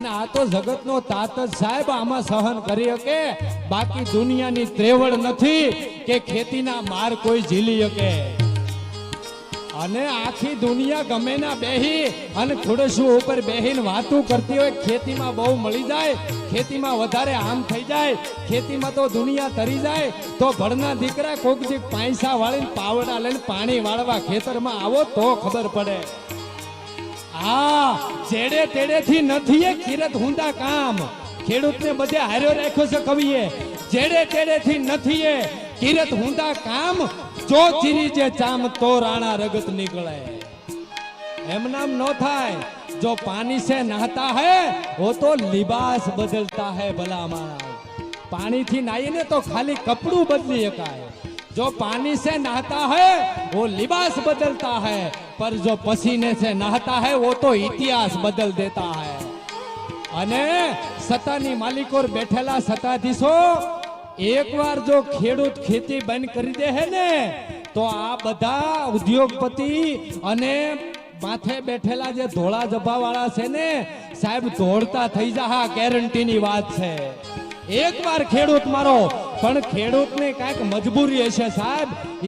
અને આ તો જગતનો તાત જ સાહેબ આમાં સહન કરી શકે, બાકી દુનિયાની ત્રેવડ નથી કે ખેતીના માર કોઈ ઝીલી શકે. અને આખી દુનિયા ગમે ના બેહી અને ખુડસું ઉપર બેહીને વાતું કરતી હોય, ખેતીમાં બહુ મળી જાય, ખેતીમાં વધારે આમ થઈ જાય, ખેતીમાં તો દુનિયા તરી જાય, તો ભણના દીકરા કોક દી પૈસા વાળીને પાવડા લઈને પાણી વાળવા ખેતરમાં આવો તો ખબર પડે. હા, જેડે તેડે થી નથી એ કિરત હુંદા કામ. ખેડૂતને બધે હાર્યો રાખ્યો છે કવિએ. જેડે તેડે થી નથી એ કિરત હુંદા કામ, જો ચીરી જે ચામ તો રાણા રગત निकले. એમ નામ નો થાય. जो पानी से नहाता है वो तो लिबास बदलता है भला माना. पानी थी नाई ने तो खाली कपड़ू बदली शकाय. जो पानी से नहाता है वो लिबास बदलता है, पर जो पसीने से नहाता है वो तो इतिहास बदल देता है. अने सत्तानी मालिको बैठेला सत्ताधीशो एक बार जो खेडूत खेती बंद करी दे है ने तो आ बधा उद्योगपति अने माथे बैठेला जे धोळा जभा वाळा छे ने साहेब दौड़ता थई जा. गैरंटी नी बात छे. एक बार खेडूत मारो, पण खेडूत ने कांईक मजबूरी हशे साहेब.